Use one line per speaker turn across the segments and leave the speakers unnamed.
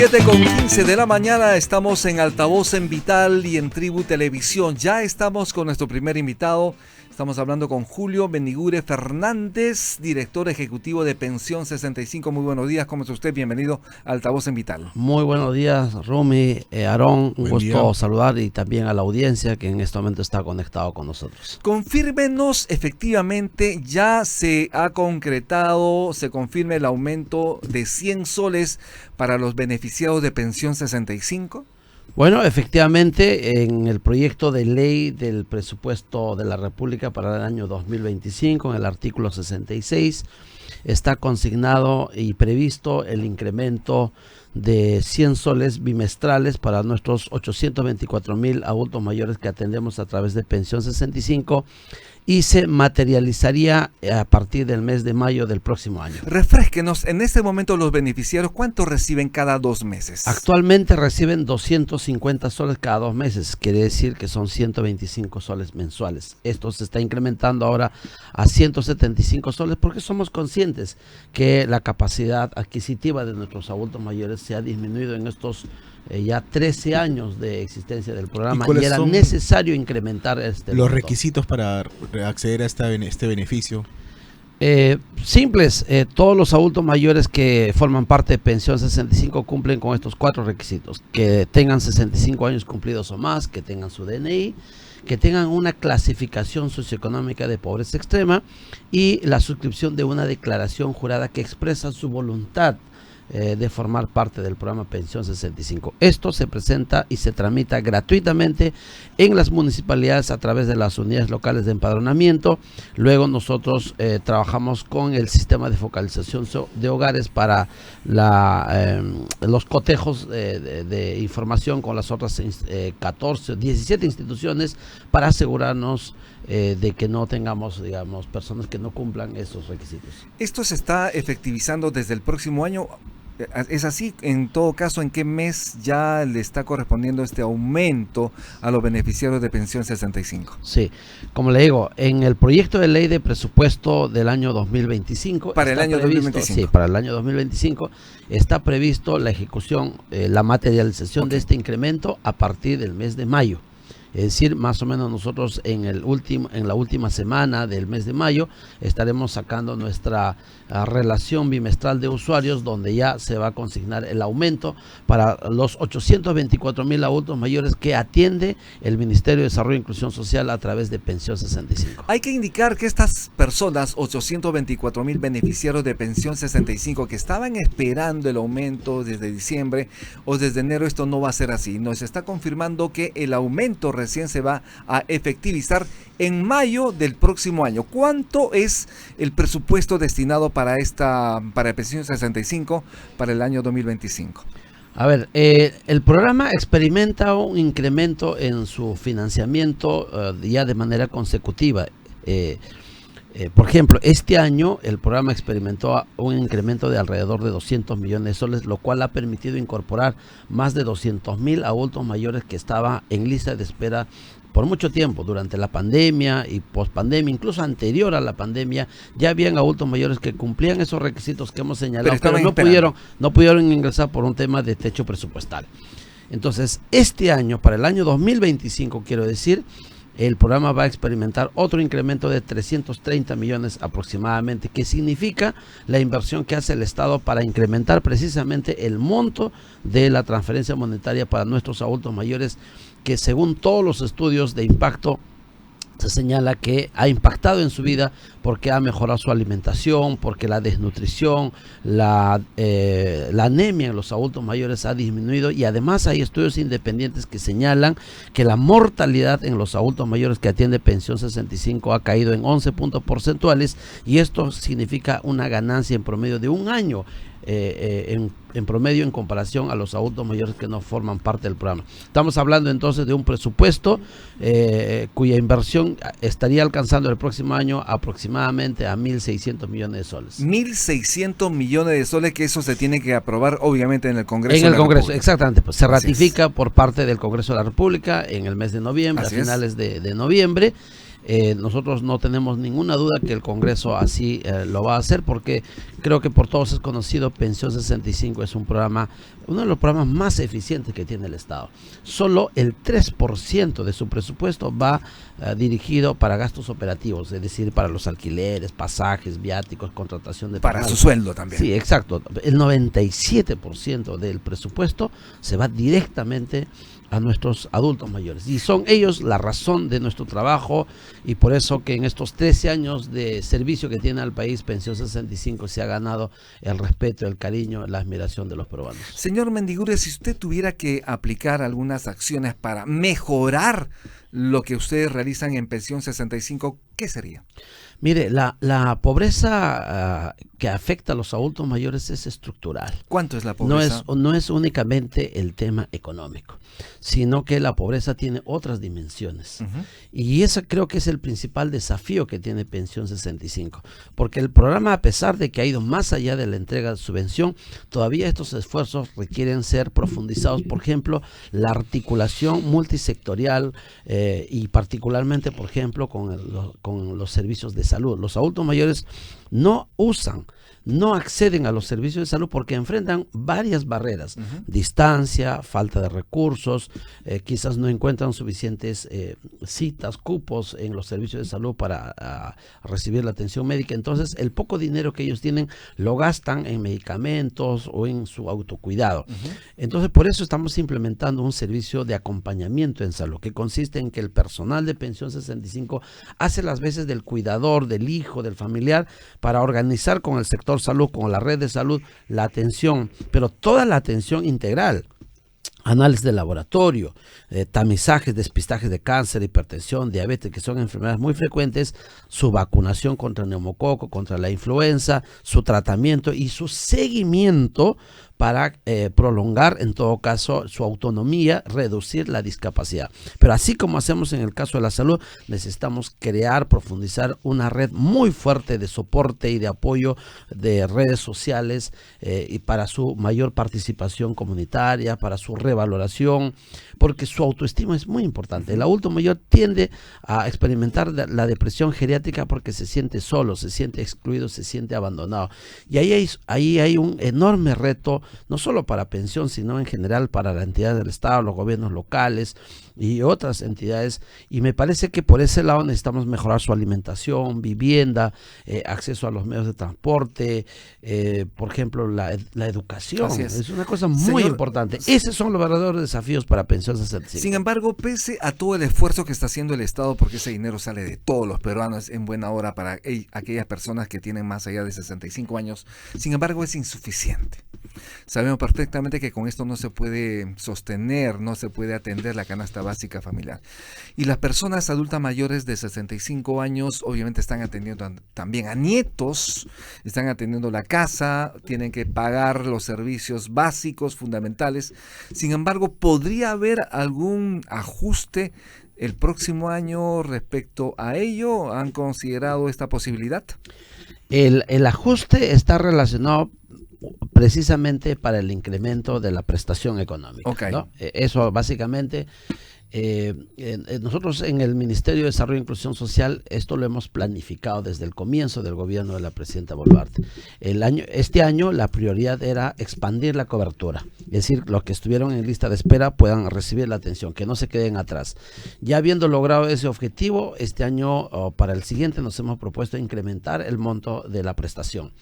7:15 de la mañana, estamos en Altavoz en Vital y en Tribu Televisión. Ya estamos con nuestro primer invitado. Estamos hablando con Julio Benigure Fernández, director ejecutivo de Pensión 65. Muy buenos días, ¿cómo está usted? Bienvenido a Altavoz en Vital.
Muy buenos días, Rumi, Aarón, un gusto saludar y también a la audiencia que en este momento está conectado con nosotros.
Confírmenos, efectivamente, ya se ha concretado, se confirma el aumento de 100 soles para los beneficiados de Pensión 65.
Bueno, efectivamente, en el proyecto de ley del presupuesto de la República para el año 2025, en el artículo 66, está consignado y previsto el incremento de 100 soles bimestrales para nuestros 824,000 adultos mayores que atendemos a través de Pensión 65 y se materializaría a partir del mes de mayo del próximo año.
Refrésquenos, en este momento los beneficiarios, ¿cuánto reciben cada 2 meses?
Actualmente reciben 250 soles cada 2 meses, quiere decir que son 125 soles mensuales. Esto se está incrementando ahora a 175 soles porque somos conscientes que la capacidad adquisitiva de nuestros adultos mayores se ha disminuido en estos ya 13 años de existencia del programa y era necesario incrementar
los monto. Requisitos para acceder a este beneficio.
Simples, todos los adultos mayores que forman parte de Pensión 65 cumplen con estos 4 requisitos: que tengan 65 años cumplidos o más, que tengan su DNI, que tengan una clasificación socioeconómica de pobreza extrema y la suscripción de una declaración jurada que expresa su voluntad de formar parte del programa Pensión 65. Esto se presenta y se tramita gratuitamente en las municipalidades a través de las unidades locales de empadronamiento. Luego nosotros trabajamos con el sistema de focalización de hogares para los cotejos de información con las otras 17 instituciones para asegurarnos de que no tengamos, digamos, personas que no cumplan esos requisitos.
¿Esto se está efectivizando desde el próximo año? ¿Es así? En todo caso, ¿en qué mes ya le está correspondiendo este aumento a los beneficiarios de Pensión 65?
Sí, como le digo, en el proyecto de ley de presupuesto del año 2025...
Para el año 2025.
Sí, para el año 2025 está previsto la ejecución, la materialización de este incremento a partir del mes de mayo. Es decir, más o menos nosotros en la última semana del mes de mayo estaremos sacando nuestra relación bimestral de usuarios, donde ya se va a consignar el aumento para los 824,000 adultos mayores que atiende el Ministerio de Desarrollo e Inclusión Social a través de Pensión 65.
Hay que indicar que estas personas, 824,000 beneficiarios de Pensión 65 que estaban esperando el aumento desde diciembre o desde enero, esto no va a ser así. Nos está confirmando que el aumento recién se va a efectivizar en mayo del próximo año. ¿Cuánto es el presupuesto destinado para Pensión 65 para el año 2025?
A ver, el programa experimenta un incremento en su financiamiento ya de manera consecutiva. Por ejemplo, este año el programa experimentó un incremento de alrededor de 200 millones de soles, lo cual ha permitido incorporar más de 200,000 adultos mayores que estaban en lista de espera por mucho tiempo, durante la pandemia y pospandemia, incluso anterior a la pandemia, ya habían adultos mayores que cumplían esos requisitos que hemos señalado, pero no pudieron ingresar por un tema de techo presupuestal. Entonces, este año, para el año 2025, quiero decir, el programa va a experimentar otro incremento de 330 millones aproximadamente, que significa la inversión que hace el Estado para incrementar precisamente el monto de la transferencia monetaria para nuestros adultos mayores, que según todos los estudios de impacto se señala que ha impactado en su vida porque ha mejorado su alimentación, porque la desnutrición, la anemia en los adultos mayores ha disminuido, y además hay estudios independientes que señalan que la mortalidad en los adultos mayores que atiende Pensión 65 ha caído en 11 puntos porcentuales, y esto significa una ganancia en promedio de un año en promedio en comparación a los adultos mayores que no forman parte del programa. Estamos hablando entonces de un presupuesto cuya inversión estaría alcanzando el próximo año aproximadamente a 1.600 millones de soles.
1.600 millones de soles, que eso se tiene que aprobar obviamente en el Congreso.
En el Congreso, exactamente. Pues se ratifica por parte del Congreso de la República en el mes de noviembre, a finales de noviembre. Nosotros no tenemos ninguna duda que el Congreso así lo va a hacer, porque creo que por todos es conocido, Pensión 65 es un programa, uno de los programas más eficientes que tiene el Estado. Solo el 3% de su presupuesto va dirigido para gastos operativos, es decir, para los alquileres, pasajes, viáticos, contratación de
Para
personal.
su sueldo también.
Sí, exacto. El 97% del presupuesto se va directamente a nuestros adultos mayores. Y son ellos la razón de nuestro trabajo, y por eso que en estos 13 años de servicio que tiene al país, Pensión 65 se ha ganado el respeto, el cariño, la admiración de los peruanos.
Señor Mendiguren, si usted tuviera que aplicar algunas acciones para mejorar lo que ustedes realizan en Pensión 65, ¿qué sería?
Mire, la pobreza que afecta a los adultos mayores es estructural.
¿Cuánto es la pobreza?
No es únicamente el tema económico, sino que la pobreza tiene otras dimensiones. Y ese creo que es el principal desafío que tiene Pensión 65, porque el programa, a pesar de que ha ido más allá de la entrega de subvención, todavía estos esfuerzos requieren ser profundizados. Por ejemplo, la articulación multisectorial y particularmente, por ejemplo, con los servicios de salud. Los adultos mayores no acceden a los servicios de salud porque enfrentan varias barreras: distancia, falta de recursos, quizás no encuentran suficientes citas, cupos en los servicios de salud para recibir la atención médica. Entonces, el poco dinero que ellos tienen lo gastan en medicamentos o en su autocuidado. Entonces, por eso estamos implementando un servicio de acompañamiento en salud, que consiste en que el personal de Pensión 65 hace las veces del cuidador, del hijo, del familiar, para organizar con el sector salud, con la red de salud, la atención, pero toda la atención integral: análisis de laboratorio, tamizajes, despistajes de cáncer, hipertensión, diabetes, que son enfermedades muy frecuentes, su vacunación contra el neumococo, contra la influenza, su tratamiento y su seguimiento para prolongar, en todo caso, su autonomía, reducir la discapacidad. Pero así como hacemos en el caso de la salud, necesitamos crear, profundizar una red muy fuerte de soporte y de apoyo de redes sociales y para su mayor participación comunitaria, para su revaloración, porque su autoestima es muy importante. El adulto mayor tiende a experimentar la depresión geriátrica porque se siente solo, se siente excluido, se siente abandonado. Y ahí hay un enorme reto, no solo para pensión, sino en general para la entidad del Estado, los gobiernos locales y otras entidades. Y me parece que por ese lado necesitamos mejorar su alimentación, vivienda, acceso a los medios de transporte, por ejemplo, la educación. Es una cosa muy importante. Esos son los verdaderos desafíos para Pensión 65.
Sin embargo, pese a todo el esfuerzo que está haciendo el Estado, porque ese dinero sale de todos los peruanos en buena hora para aquellas personas que tienen más allá de 65 años, sin embargo es insuficiente. Sabemos perfectamente que con esto no se puede sostener, no se puede atender la canasta básica familiar. Y las personas adultas mayores de 65 años obviamente están atendiendo también a nietos, están atendiendo la casa, tienen que pagar los servicios básicos, fundamentales. Sin embargo, ¿podría haber algún ajuste el próximo año respecto a ello? ¿Han considerado esta posibilidad?
El ajuste está relacionado precisamente para el incremento de la prestación económica, ¿no? Eso básicamente, nosotros en el Ministerio de Desarrollo e Inclusión Social esto lo hemos planificado desde el comienzo del gobierno de la presidenta Boluarte. Este año la prioridad era expandir la cobertura, es decir, los que estuvieron en lista de espera puedan recibir la atención, que no se queden atrás. Ya habiendo logrado ese objetivo, este año para el siguiente nos hemos propuesto incrementar el monto de la prestación.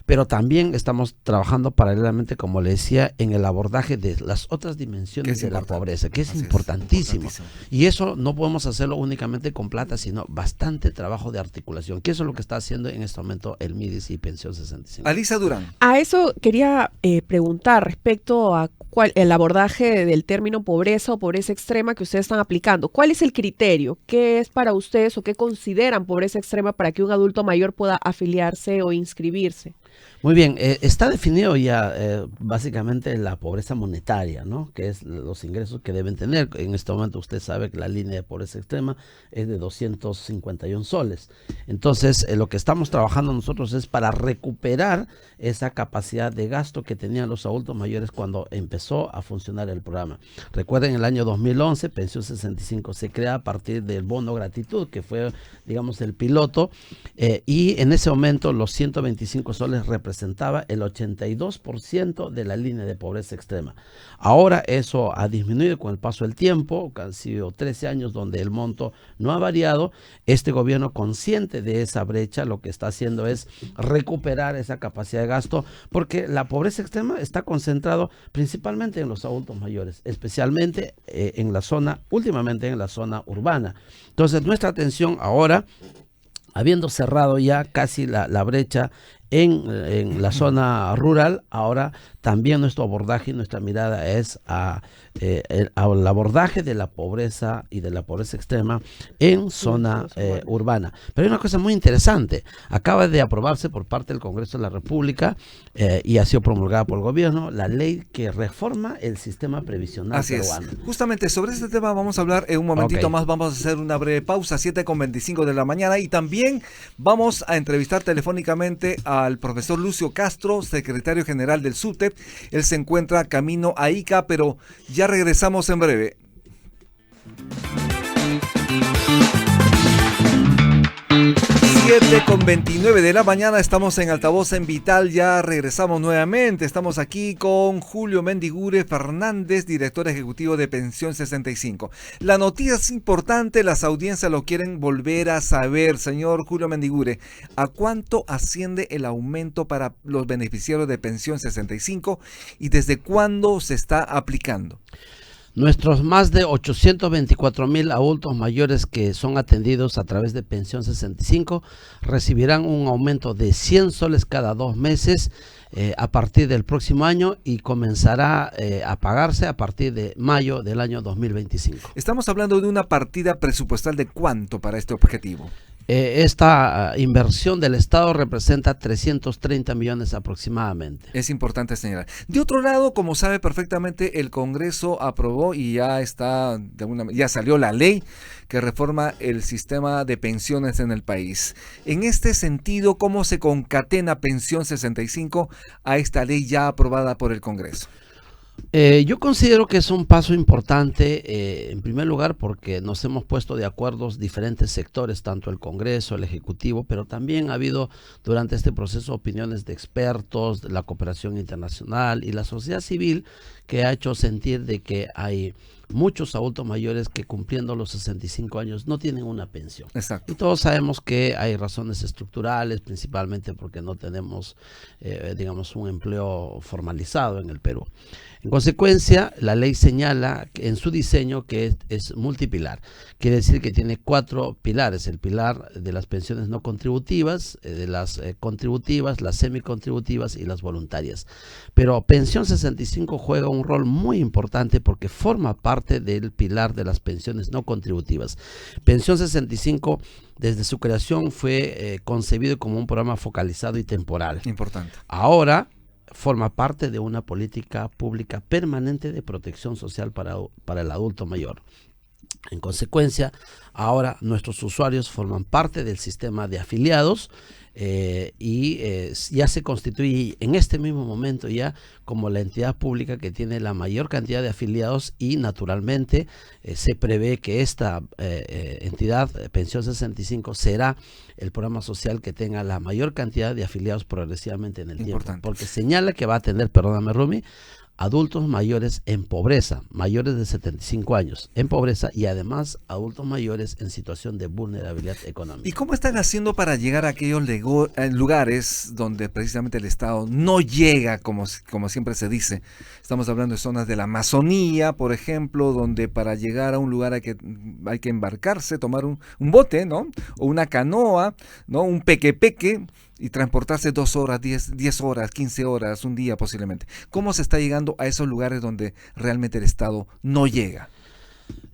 Pero también estamos trabajando paralelamente, como le decía, en el abordaje de las otras dimensiones de la pobreza, que es importantísimo. Y eso no podemos hacerlo únicamente con plata, sino bastante trabajo de articulación, que eso es lo que está haciendo en este momento el MIDIS y Pensión 65.
Alisa Durán.
A eso quería preguntar respecto a el abordaje del término pobreza o pobreza extrema que ustedes están aplicando. ¿Cuál es el criterio? ¿Qué es para ustedes o qué consideran pobreza extrema para que un adulto mayor pueda afiliarse o inscribirse?
Muy bien, está definido ya básicamente la pobreza monetaria, ¿no? Que es los ingresos que deben tener. En este momento usted sabe que la línea de pobreza extrema es de 251 soles. Entonces, lo que estamos trabajando nosotros es para recuperar esa capacidad de gasto que tenían los adultos mayores cuando empezó a funcionar el programa. Recuerden, en el año 2011, Pensión 65 se crea a partir del bono gratitud, que fue, digamos, el piloto, y en ese momento los 125 soles representaba el 82% de la línea de pobreza extrema. Ahora eso ha disminuido con el paso del tiempo, que han sido 13 años donde el monto no ha variado. Este gobierno, consciente de esa brecha, lo que está haciendo es recuperar esa capacidad de gasto, porque la pobreza extrema está concentrado principalmente en los adultos mayores, especialmente últimamente en la zona urbana. Entonces, nuestra atención ahora, habiendo cerrado ya casi la brecha en la zona rural, ahora también nuestro abordaje y nuestra mirada es al abordaje de la pobreza y de la pobreza extrema en zona urbana. Pero hay una cosa muy interesante. Acaba de aprobarse por parte del Congreso de la República y ha sido promulgada por el gobierno la ley que reforma el sistema previsional peruano.
Así es. Justamente sobre este tema vamos a hablar en un momentito más. Vamos a hacer una breve pausa, 7:25 de la mañana, y también vamos a entrevistar telefónicamente al profesor Lucio Castro, secretario general del SUTEP. Él se encuentra camino a Ica, pero ya regresamos en breve. 7:29 de la mañana, estamos en Altavoz en Vital, ya regresamos nuevamente. Estamos aquí con Julio Mendigure Fernández, director ejecutivo de Pensión 65. La noticia es importante, las audiencias lo quieren volver a saber. Señor Julio Mendigure, ¿a cuánto asciende el aumento para los beneficiarios de Pensión 65 y desde cuándo se está aplicando?
Nuestros más de 824,000 adultos mayores que son atendidos a través de Pensión 65 recibirán un aumento de 100 soles cada 2 meses a partir del próximo año, y comenzará a pagarse a partir de mayo del año 2025.
Estamos hablando de una partida presupuestal de ¿cuánto para este objetivo?
Esta inversión del Estado representa 330 millones aproximadamente.
Es importante señalar. De otro lado, como sabe perfectamente, el Congreso aprobó y ya salió la ley que reforma el sistema de pensiones en el país. En este sentido, ¿cómo se concatena Pensión 65 a esta ley ya aprobada por el Congreso?
Yo considero que es un paso importante, en primer lugar, porque nos hemos puesto de acuerdo diferentes sectores, tanto el Congreso, el Ejecutivo, pero también ha habido durante este proceso opiniones de expertos, de la cooperación internacional y la sociedad civil, que ha hecho sentir de que hay muchos adultos mayores que, cumpliendo los 65 años, no tienen una pensión.
Exacto.
Y todos sabemos que hay razones estructurales, principalmente porque no tenemos, digamos, un empleo formalizado en el Perú. En consecuencia, la ley señala en su diseño que es multipilar. Quiere decir que tiene 4 pilares: el pilar de las pensiones no contributivas, de las contributivas, las semicontributivas y las voluntarias. Pero Pensión 65 juega un rol muy importante porque forma parte del pilar de las pensiones no contributivas. Pensión 65, desde su creación, fue concebido como un programa focalizado y temporal.
Importante.
Ahora forma parte de una política pública permanente de protección social para el adulto mayor. En consecuencia, ahora nuestros usuarios forman parte del sistema de afiliados ya se constituye en este mismo momento ya como la entidad pública que tiene la mayor cantidad de afiliados, y naturalmente se prevé que esta entidad, Pensión 65, será el programa social que tenga la mayor cantidad de afiliados progresivamente en el tiempo, porque señala que va a atender, perdóname Rumi, adultos mayores en pobreza, mayores de 75 años en pobreza, y además adultos mayores en situación de vulnerabilidad económica.
¿Y cómo están haciendo para llegar a aquellos lugares donde precisamente el Estado no llega, como siempre se dice? Estamos hablando de zonas de la Amazonía, por ejemplo, donde para llegar a un lugar hay que embarcarse, tomar un bote, ¿no? O una canoa, ¿no? Un peque, y transportarse 2 horas, 10 horas, 15 horas, un día posiblemente. ¿Cómo se está llegando a esos lugares donde realmente el Estado no llega?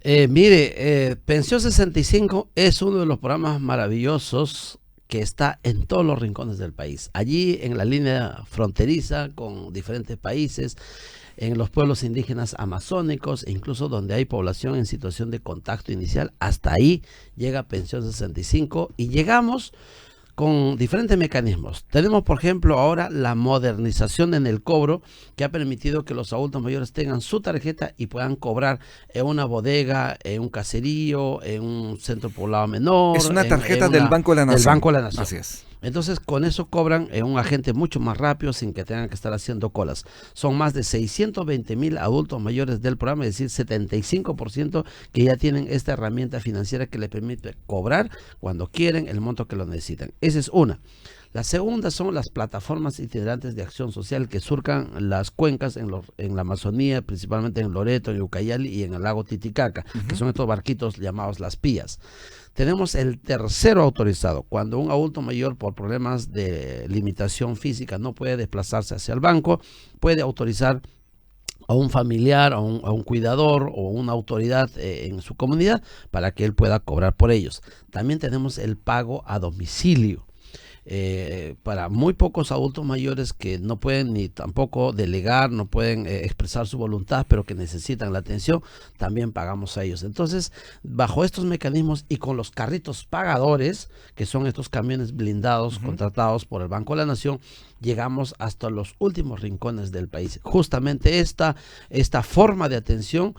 Pensión 65 es uno de los programas maravillosos que está en todos los rincones del país. Allí en la línea fronteriza con diferentes países, en los pueblos indígenas amazónicos, e incluso donde hay población en situación de contacto inicial, hasta ahí llega Pensión 65 y llegamos con diferentes mecanismos. Tenemos, por ejemplo, ahora la modernización en el cobro, que ha permitido que los adultos mayores tengan su tarjeta y puedan cobrar en una bodega, en un caserío, en un centro poblado menor.
Es una tarjeta del Banco de la Nación.
Del Banco de la Nación.
Así es.
Entonces, con eso cobran en un agente mucho más rápido sin que tengan que estar haciendo colas. Son más de 620,000 adultos mayores del programa, es decir, 75% que ya tienen esta herramienta financiera que les permite cobrar cuando quieren el monto que lo necesitan. Esa es una. La segunda son las plataformas itinerantes de acción social que surcan las cuencas en la Amazonía, principalmente en Loreto, en Ucayali y en el lago Titicaca, que son estos barquitos llamados las pías. Tenemos el tercero autorizado, cuando un adulto mayor por problemas de limitación física no puede desplazarse hacia el banco, puede autorizar a un familiar, a un cuidador o una autoridad en su comunidad para que él pueda cobrar por ellos. También tenemos el pago a domicilio. Para muy pocos adultos mayores que no pueden ni tampoco delegar, no pueden expresar su voluntad, pero que necesitan la atención, también pagamos a ellos. Entonces, bajo estos mecanismos y con los carritos pagadores, que son estos camiones blindados contratados por el Banco de la Nación, llegamos hasta los últimos rincones del país. Justamente esta forma de atención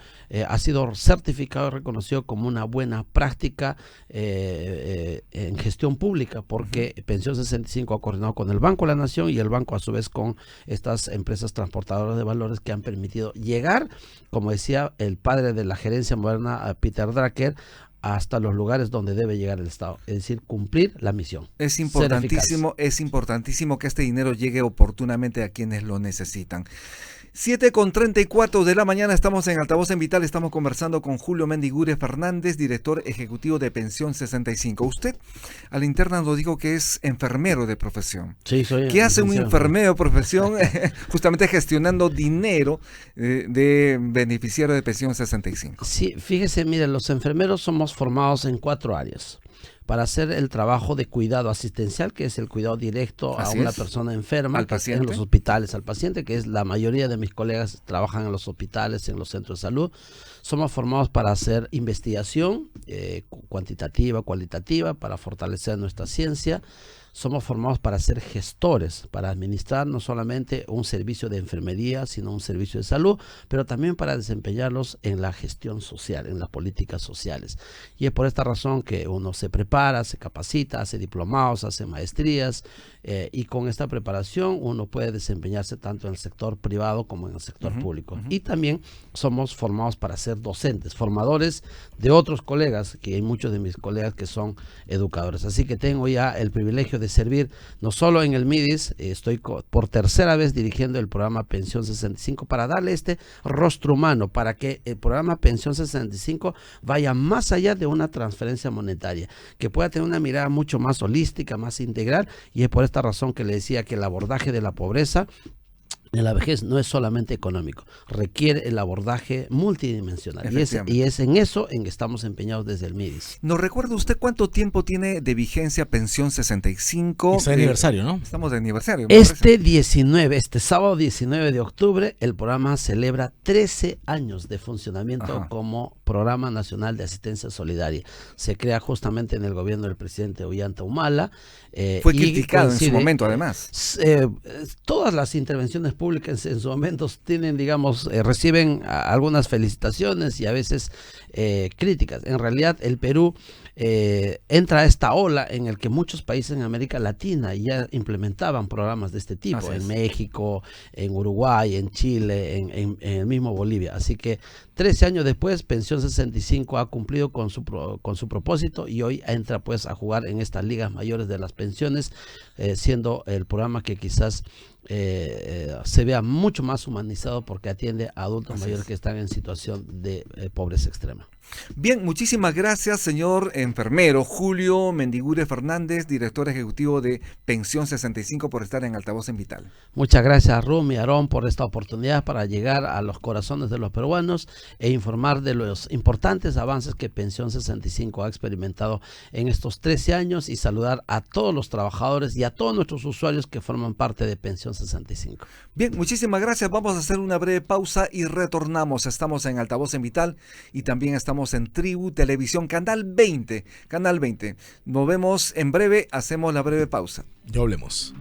ha sido certificado y reconocido como una buena práctica en gestión pública, porque Pensión 65 ha coordinado con el Banco de la Nación y el banco a su vez con estas empresas transportadoras de valores que han permitido llegar, como decía el padre de la gerencia moderna, Peter Drucker, hasta los lugares donde debe llegar el Estado, es decir, cumplir la misión.
Es importantísimo que este dinero llegue oportunamente a quienes lo necesitan. 7:34 de la mañana, estamos en Altavoz en Vital, estamos conversando con Julio Mendigure Fernández, director ejecutivo de Pensión 65. Usted a la interna nos dijo que es enfermero de profesión.
Sí, soy.
¿Qué hace un enfermero de profesión justamente gestionando dinero de beneficiario de Pensión 65?
Sí, fíjese, mire, los enfermeros somos formados en 4 áreas. Para hacer el trabajo de cuidado asistencial, que es el cuidado directo a una persona enferma,
al paciente,
en los hospitales, al paciente, que es la mayoría de mis colegas trabajan en los hospitales, en los centros de salud. Somos formados para hacer investigación cuantitativa, cualitativa, para fortalecer nuestra ciencia. Somos formados para ser gestores, para administrar no solamente un servicio de enfermería, sino un servicio de salud, pero también para desempeñarlos en la gestión social, en las políticas sociales. Y es por esta razón que uno se prepara, se capacita, hace diplomados, hace maestrías, y con esta preparación uno puede desempeñarse tanto en el sector privado como en el sector público. Y también somos formados para ser docentes, formadores de otros colegas, que hay muchos de mis colegas que son educadores. Así que tengo ya el privilegio de servir no solo en el MIDIS, estoy por tercera vez dirigiendo el programa Pensión 65 para darle este rostro humano, para que el programa Pensión 65 vaya más allá de una transferencia monetaria, que pueda tener una mirada mucho más holística, más integral, y es por esta razón que le decía que el abordaje de la pobreza en la vejez no es solamente económico, requiere el abordaje multidimensional, y es en eso en que estamos empeñados desde el MIDIS.
¿Nos recuerda usted cuánto tiempo tiene de vigencia Pensión 65?
Es de aniversario, ¿no?
Estamos de aniversario.
Este sábado 19 de octubre, el programa celebra 13 años de funcionamiento como Programa Nacional de Asistencia Solidaria. Se crea justamente en el gobierno del presidente Ollanta Humala.
Fue criticado en su momento, además.
Todas las intervenciones públicas en su momento tienen, digamos, reciben algunas felicitaciones y a veces críticas. En realidad, el Perú entra a esta ola en el que muchos países en América Latina ya implementaban programas de este tipo, en México, en Uruguay, en Chile, en el mismo Bolivia. Así que 13 años después, Pensión 65 ha cumplido con su propósito y hoy entra pues a jugar en estas ligas mayores de las pensiones, siendo el programa que quizás se vea mucho más humanizado porque atiende a adultos mayores que están en situación de pobreza extrema.
Bien, muchísimas gracias, señor enfermero Julio Mendigure Fernández, director ejecutivo de Pensión 65, por estar en Altavoz en Vital.
Muchas gracias, Rum y Aarón, por esta oportunidad para llegar a los corazones de los peruanos e informar de los importantes avances que Pensión 65 ha experimentado en estos 13 años y saludar a todos los trabajadores y a todos nuestros usuarios que forman parte de Pensión 65.
Bien, muchísimas gracias. Vamos a hacer una breve pausa y retornamos. Estamos en Altavoz en Vital y también estamos en Tribu Televisión, Canal 20. Canal 20. Nos vemos en breve, hacemos la breve pausa.
Ya hablemos.